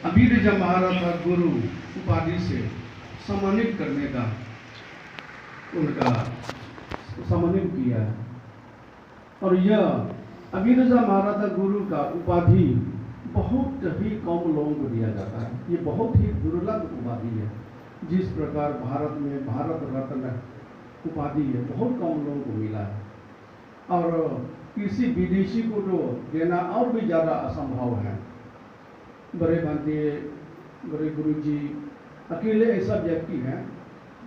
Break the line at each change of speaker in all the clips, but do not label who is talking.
अभिरजा महाराज गुरु उपाधि से सम्मानित करने का उनका सम्मानित किया है। और यह अभिरजा महाराज गुरु का उपाधि बहुत ही कम लोगों को दिया जाता है। ये बहुत ही दुर्लभ उपाधि है। जिस प्रकार भारत में भारत रत्न उपाधि है, बहुत कम लोगों को मिला है और किसी विदेशी को तो देना और भी ज़्यादा असंभव है। बड़े भांति बड़े गुरुजी अकेले ऐसा व्यक्ति हैं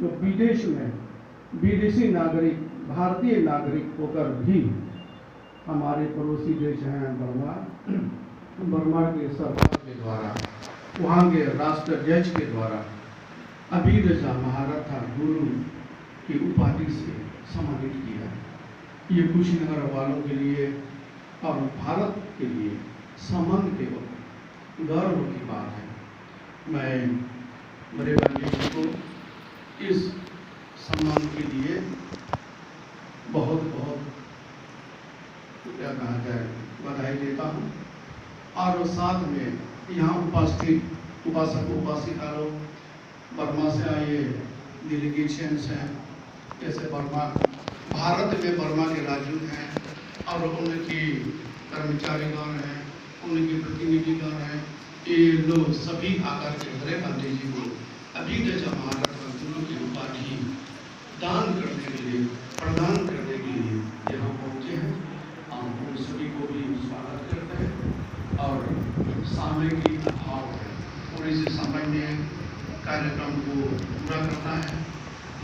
जो विदेश में विदेशी नागरिक भारतीय नागरिक होकर भी हमारे पड़ोसी देश हैं बर्मा के सरकार के द्वारा, वहाँ के राष्ट्राध्यक्ष के द्वारा अभिरजा महारथा गुरु की उपाधि से सम्मानित किया। ये कुशीनगर वालों के लिए और भारत के लिए सम्मान के गर्व की बात है। मैं बड़े भाई जी को इस सम्मान के लिए बहुत बहुत क्या कहा जाए बधाई देता हूँ। और साथ में यहाँ उपस्थित उपासक उपासिका लोग बर्मा से आए डेलीगेशंस हैं, जैसे बर्मा भारत में बर्मा के राजदूत हैं और उनकी कर्मचारीगण हैं, उनके प्रतिनिधिगण हैं। ये लोग सभी आकर के बड़े पंडित जी को अभिरजा महाराज गुरु की उपाधि दान करने के लिए प्रदान करने के लिए यहाँ पहुँचे हैं। हम उन सभी को भी स्वागत करते हैं और समय की अभाव है, थोड़ी सी समय में कार्यक्रम को पूरा करना है,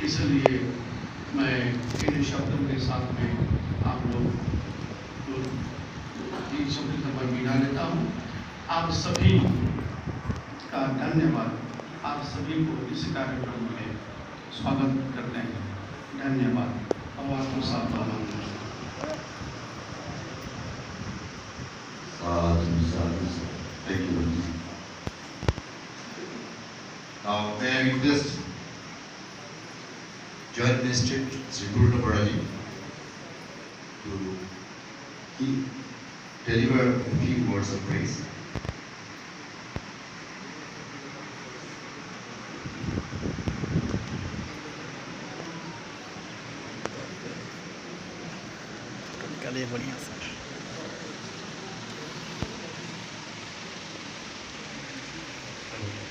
इसलिए मैं इन शब्दों के साथ में आप लोग इन शब्दों से मैं विदा लेता हूँ। आप सभी का धन्यवाद। आप सभी को इस कार्यक्रम में स्वागत करते हैं। धन्यवाद। अब आपको सावधान
Thank you. Now, may I request Joint Minister Sri Purna Baraji to deliver a few words of praise.
बढ़िया sir.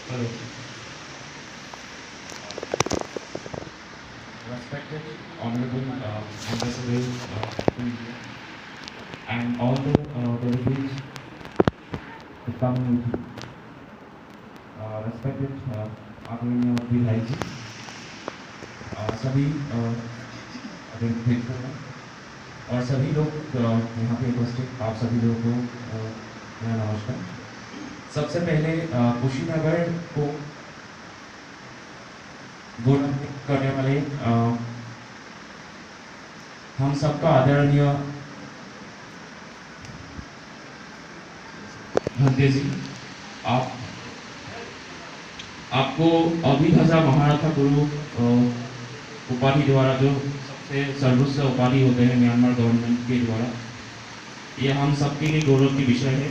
Hello. Respected Honorable Ambassador to India and all the delegates to come with you. Respected आदरणीय विधायक जी, सभी अतिथिगण और सभी लोग यहाँ पे उपस्थित आप सभी लोगों को मेरा नमस्कार। सबसे पहले कुशीनगर को गौरवान्वित करने वाले हम सबका आदरणीय भंते जी, आपको अभिरजा महारथा गुरु उपाधि द्वारा जो सबसे सर्वोच्च उपाधि होते हैं म्यांमार गवर्नमेंट के द्वारा, ये हम सबके लिए गौरव की विषय है।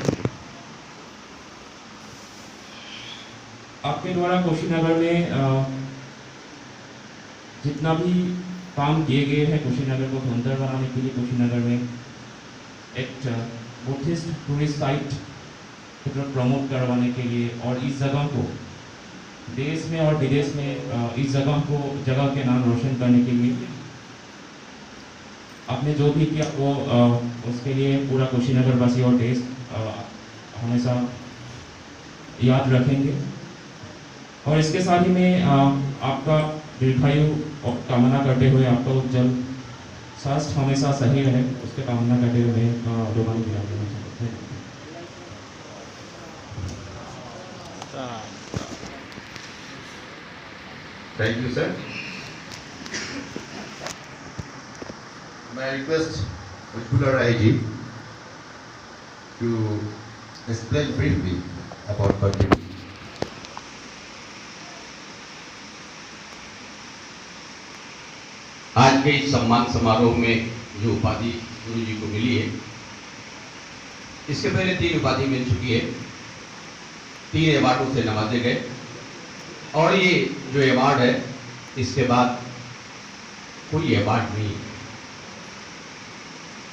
आपके द्वारा कुशीनगर में जितना भी काम किए गए हैं कुशीनगर को सुंदर बनाने के लिए, कुशीनगर में एक बुद्धिस्ट टूरिस्ट साइट प्रमोट करवाने के लिए और इस जगह को देश में और विदेश में इस जगह के नाम रोशन करने के लिए आपने जो भी किया वो उसके लिए पूरा कुशीनगर वासी और देश हमेशा याद रखेंगे। और इसके साथ ही में आपका दीर्घायु कामना करते हुए आपका उज्जवल स्वास्थ्य हमेशा सही रहे, उसके कामना करते हुए दोबारा विराम देना चाहते हैं।
Thank you, sir. May I request Ujjwala Rai ji to explain briefly about budget.
आज के इस सम्मान समारोह में जो उपाधि गुरु जी को मिली है, इसके पहले 3 उपाधि मिल चुकी है। 3 अवार्डों से नवाजे गए। और ये जो अवार्ड है, इसके बाद कोई अवार्ड नहीं।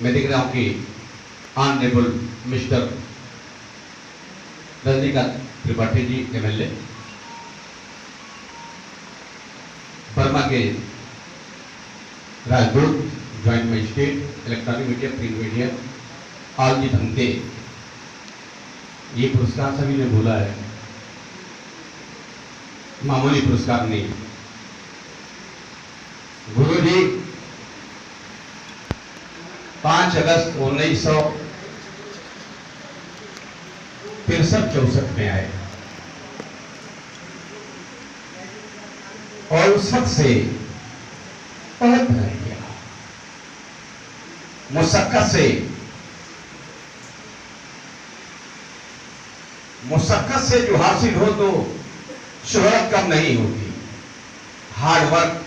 मैं देख रहा हूं कि honourable mister Rajnikant Tripathi ji MLA Burma के राजदूत, joint magistrate, electronic media, print media, आलजी धमते, ये पुरस्कार सभी ने बोला है, मामूली पुरस्कार नहीं। गुरु जी 5 अगस्त 1963-64 में आए और उस वक्त से बहुत रह गया। मुशक्कत से जो हासिल हो तो शोहरत कम नहीं होती। हार्ड वर्क,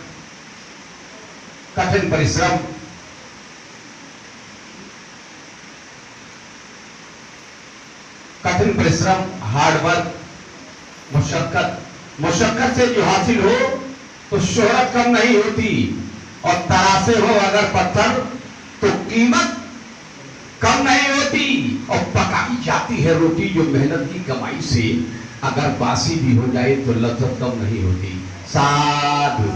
कठिन परिश्रम, हार्ड वर्क, मुशक्कत से जो हासिल हो तो शोहरत कम नहीं होती। और तरासे हो अगर पत्थर तो कीमत कम नहीं होती। और पकाई जाती है रोटी जो मेहनत की कमाई से, अगर बासी भी हो जाए तो लज्जत कम नहीं होती। साधु,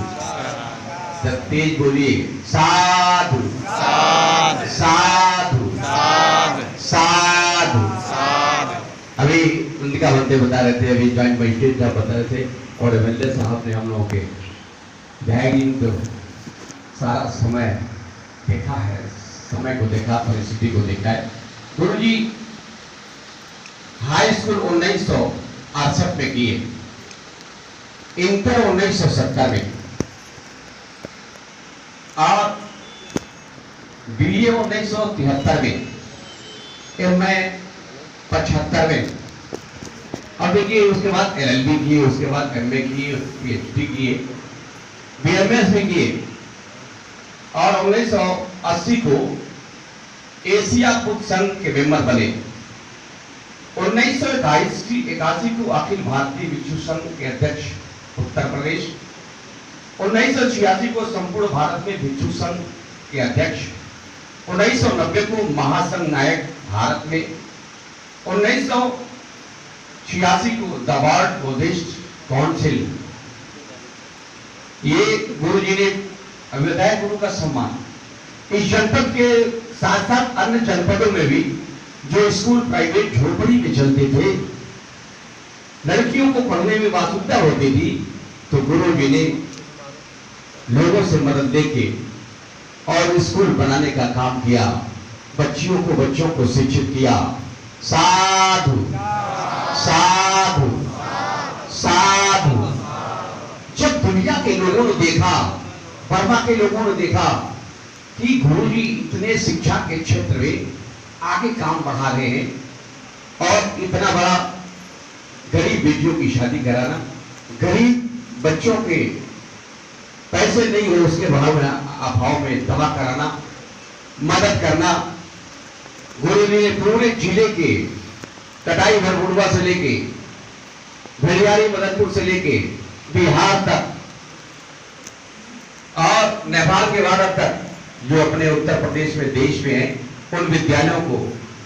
तेज बोलिए, साधु साधु साधु साधु। अभी उनका बंदे बता रहे थे, अभी ज्वाइंट मजिस्ट्रेट साहब बता रहे थे, और MLA साहब ने हम लोगों के बैगिंग तो सारा समय देखा है, समय को देखा, परिस्थिति को देखा है। गुरु जी हाई स्कूल 1968 में किए, इंटर 1970 में, और BA 1973 में, MA 75 में, और देखिए उसके बाद LLB किए, उसके बाद MA किए, PhD किए, BMS में किए, और 1980 को एशिया कुछ संघ के मेंबर बने। 1981 को अखिल भारतीय भिक्षु संघ के अध्यक्ष उत्तर प्रदेश, 1986 को संपूर्ण भारत में भिक्षु संघ के अध्यक्ष, 1990 को महासंघ नायक भारत में, 1986 को द वर्ल्ड बुद्धिस्ट काउंसिल। ये गुरु जी ने अभिवदाय गुरु का सम्मान इस जनपद के साथ साथ अन्य जनपदों में भी जो स्कूल प्राइवेट झोपड़ी में चलते थे, लड़कियों को पढ़ने में वासुविधा होती थी, तो गुरु जी ने लोगों से मदद लेके और स्कूल बनाने का काम किया, बच्चों को शिक्षित किया। साधु साधु साधु। जब दुनिया के लोगों ने देखा, बर्मा के लोगों ने देखा कि गुरु जी इतने शिक्षा के क्षेत्र में आगे काम बढ़ा रहे हैं, और इतना बड़ा गरीब बेटियों की शादी कराना, गरीब बच्चों के पैसे नहीं हो उसके अभाव में दवा कराना, मदद करना, गुरु जी ने पूरे जिले के कटाई भरभुड़वा से लेके भेड़ियारी मदनपुर से लेके बिहार तक और नेपाल के बॉर्डर तक जो अपने उत्तर प्रदेश में देश में है, उन विद्यालयों को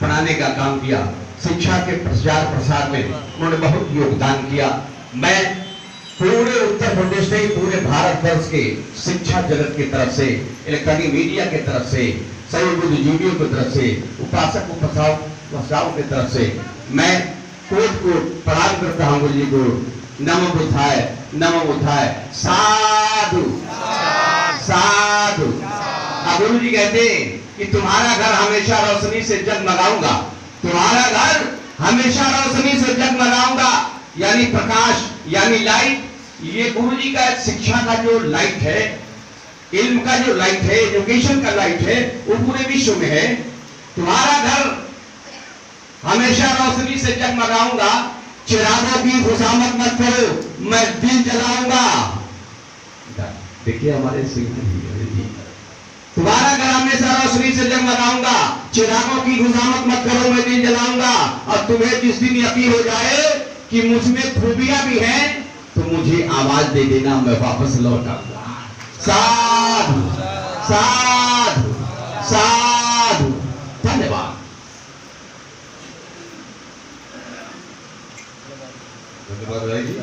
बनाने का काम किया। शिक्षा के प्रचार प्रसार में उन्होंने बहुत योगदान किया। मैं पूरे उत्तर प्रदेश से, पूरे भारत वर्ष के शिक्षा जगत की तरफ से, इलेक्ट्रॉनिक मीडिया की तरफ से, सभी बुद्धिजीवियों की तरफ से, उपासक उपासिकाओं की तरफ से मैं कोट प्रणाम करता हूँ गुरु जी को। नमो बुद्धाय, नमो बुद्धाय। साधु साधु। गुरु जी कहते हैं कि तुम्हारा घर हमेशा रोशनी से जगमगाऊंगा, तुम्हारा घर हमेशा रोशनी से जगमगाऊंगा, यानी प्रकाश, यानी लाइट। ये गुरु जी का शिक्षा का जो लाइट है, इल्म का जो लाइट है, एजुकेशन का लाइट है, वो पूरे विश्व में है। तुम्हारा घर हमेशा रोशनी से जगमगाऊंगा, चिरागों की खुशामद मत करो, मैं दिल जलाऊंगा। देखिए हमारे सिंह जी, तुम्हारा घर हमेशा रोशनी से जगमगाऊंगा, चिरागों की खुशामद मत करो, मैं दिल जलाऊंगा। और तुम्हें जिस दिन यकीन हो जाए कि मुझमें खूबियां भी हैं तो मुझे आवाज दे देना, मैं वापस लौट आऊंगा। साधु साधु साधु। धन्यवाद।
धन्यवाद Rai ji.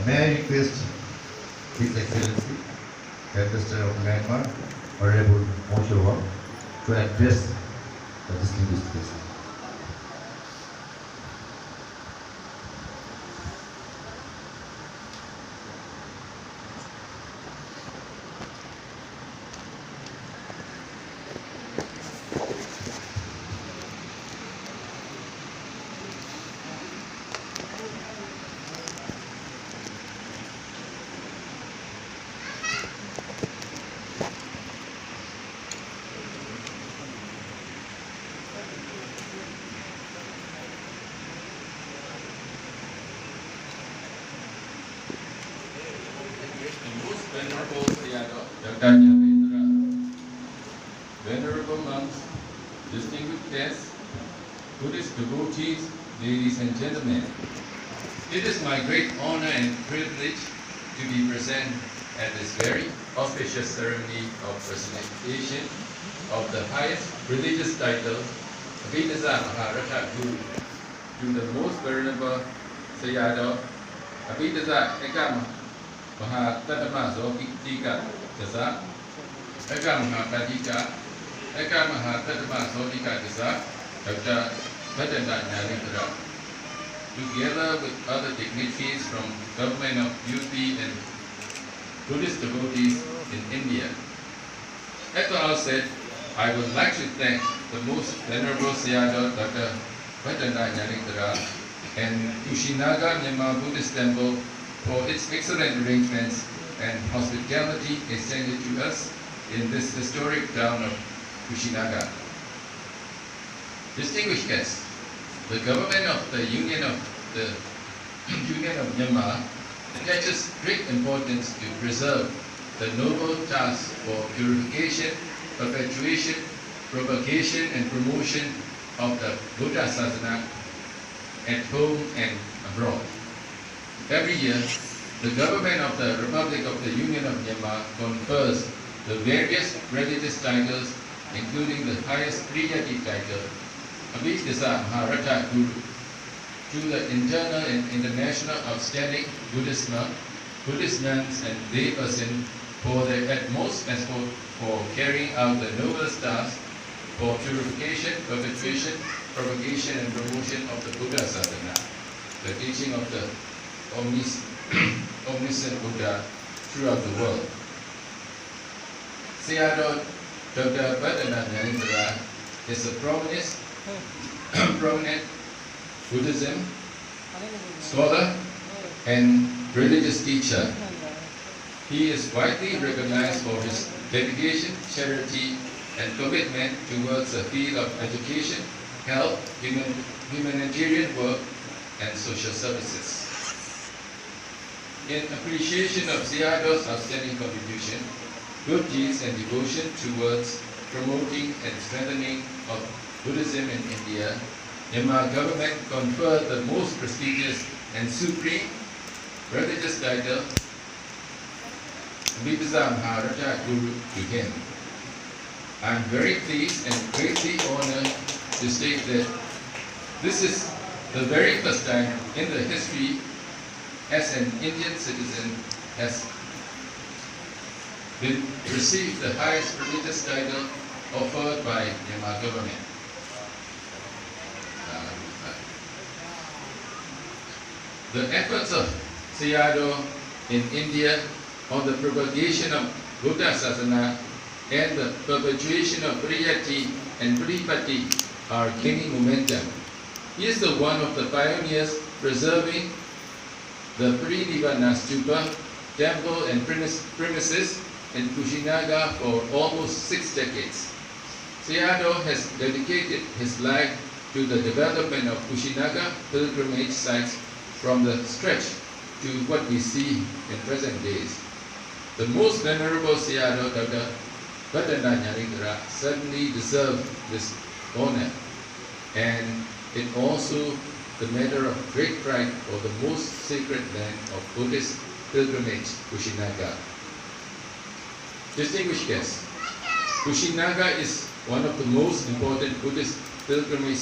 May I request His Excellency, Prime Minister of Myanmar, Honorable Mo Shirwa, to address the distinguished guests.
Most venerable Sayadaw, Dr. Nyamendra, venerable monks, distinguished guests, Buddhist devotees, ladies and gentlemen, it is my great honor and privilege to be present at this very auspicious ceremony of personification of the highest religious title, Abhidasa Maharata Guru, to the most venerable Sayadaw, Abhidasa Ekam Mahatatama Zotika Jasa, Ekam Mahapajika, Ekam Mahatatama Zotika Jasa, Dr. Bhattacharya Nyalindra, together with other dignitaries from Government of UP and Buddhist devotees in India. At the outset, I would like to thank the most venerable Sayadaw Dr. Bhattacharya Nyalindra and Kushinaga Myanmar Buddhist Temple for its excellent arrangements and hospitality extended to us in this historic town of Kushinaga. Distinguished guests, the government of the Union of Myanmar attaches great importance to preserve the noble task for purification, perpetuation, propagation and promotion of the Buddha Sasana at home and abroad. Every year, the government of the Republic of the Union of Myanmar confers the various religious titles, including the highest Triyati title, Abhidasa Maharata Guru, to the internal and international outstanding Buddhist monk, Buddhist nuns and layperson for their utmost effort for carrying out the noblest task for purification, perpetuation, propagation and promotion of the Buddha Sasana, the teaching of the omniscient Buddha throughout the world. Sayadaw Dr. Bhattacharya Nyalindra is a prominent Buddhism scholar and religious teacher. He is widely recognized for his dedication, charity, and commitment towards the field of education, health, humanitarian work, and social services. In appreciation of Sayadaw's outstanding contribution, good deeds and devotion towards promoting and strengthening of Buddhism in India, Myanmar government conferred the most prestigious and supreme religious title, Abhidasa Maharata Guru, to him. I am very pleased and greatly honored to state that this is the very first time in the history as an Indian citizen has been received the highest religious title offered by Myanmar government. The efforts of Sayadaw in India on the propagation of Buddha Sasana and the perpetuation of Priyati and Pripatti are gaining momentum. He is the one of the pioneers preserving the Prinivana Stupa temple and premises in Kushinaga for almost 6 decades. Sayadaw has dedicated his life to the development of Kushinaga pilgrimage sites from the stretch to what we see in present days. The most venerable Sayadaw Dr. Patanda Nyalingara certainly deserves this honor, and it also the matter of great pride for the most sacred land of Buddhist pilgrimage, Kushinaga. Distinguished guests, Kushinaga is one of the most important Buddhist pilgrimage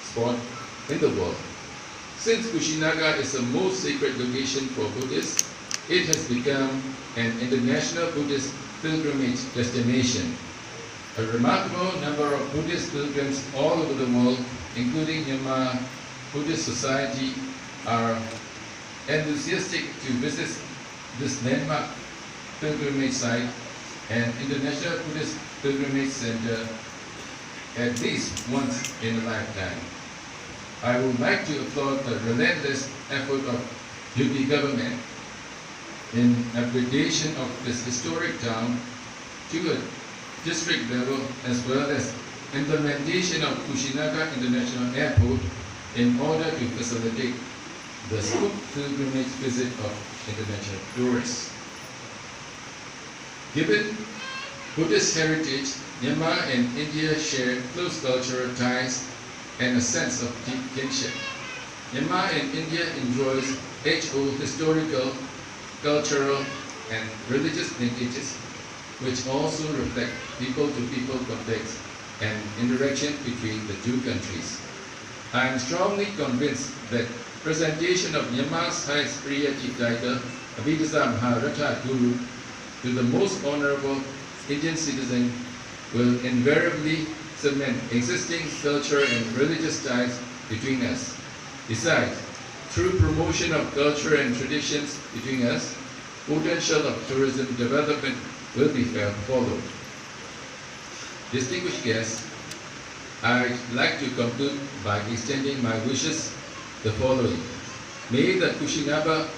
spots in the world. Since Kushinaga is the most sacred location for Buddhists, it has become an international Buddhist pilgrimage destination. A remarkable number of Buddhist pilgrims all over the world, including Myanmar Buddhist Society, are enthusiastic to visit this landmark pilgrimage site and International Buddhist Pilgrimage Center at least once in a lifetime. I would like to applaud the relentless effort of UP government in upgradation of this historic town to a district level, as well as implementation of Kushinaga International Airport in order to facilitate the smooth pilgrimage visit of international tourists. Given Buddhist heritage, Myanmar and India share close cultural ties and a sense of deep kinship. Myanmar and India enjoys age-old historical, cultural, and religious linkages, which also reflect people-to-people contacts and interaction between the two countries. I am strongly convinced that presentation of Myanmar's highest Priya Chief title, Abhidasa Maharatha Guru, to the most honorable Indian citizen will invariably cement existing cultural and religious ties between us. Besides, through promotion of culture and traditions between us, potential of tourism development will be followed. Distinguished guests, I'd like to conclude by extending my wishes the following. May the Kushinaga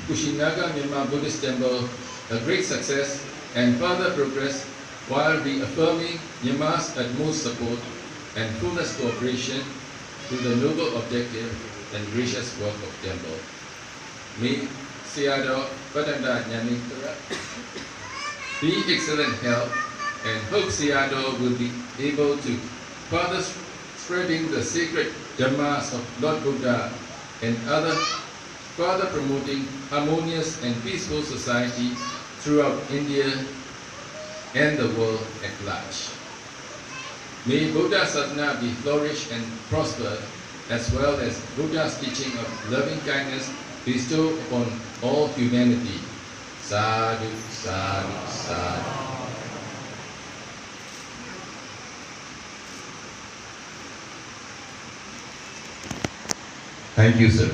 Myanmar Buddhist Temple a great success and further progress while reaffirming Myanmar's utmost support and fullest cooperation to the noble objective and gracious work of temple. May Sayadaw Patanda Nyalingara be excellent health, and hope Sayadaw will be able to further spreading the sacred Dhammas of Lord Buddha and further promoting harmonious and peaceful society throughout India and the world at large. May Buddha Sadhana be flourished and prosper, as well as Buddha's teaching of loving kindness bestowed upon all humanity. Sadhu, sadhu, sadhu.
Thank you, sir.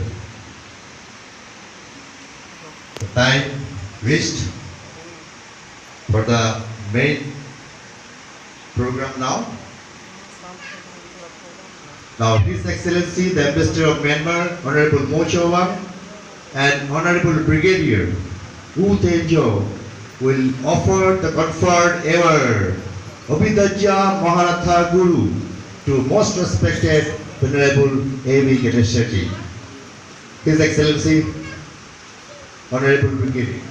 The time reached for the main program now. Now, His Excellency, the Ambassador of Myanmar, Honorable Mo Chawang, and Honorable Brigadier Wu Tenjo will offer the conferred ever Abhidasa Maharatha Guru to most respected Venerable A.V. Ganeshaji. His Excellency, Honorable Brigadier.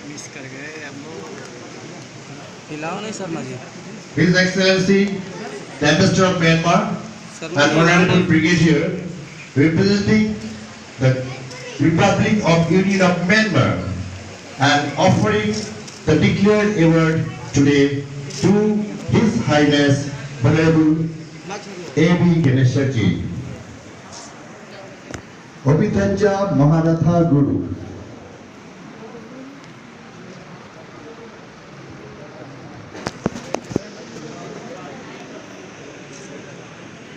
Miss कर गए हम लोग हिलाओ नहीं Sharma ji
His Excellency, the Ambassador of Myanmar, and Honorable Brigadier, representing the Republic of Union of Myanmar, and offering the declared award today to His Highness Honorable A.V. Ganeshaji. Abhidasa Maharatha Guru.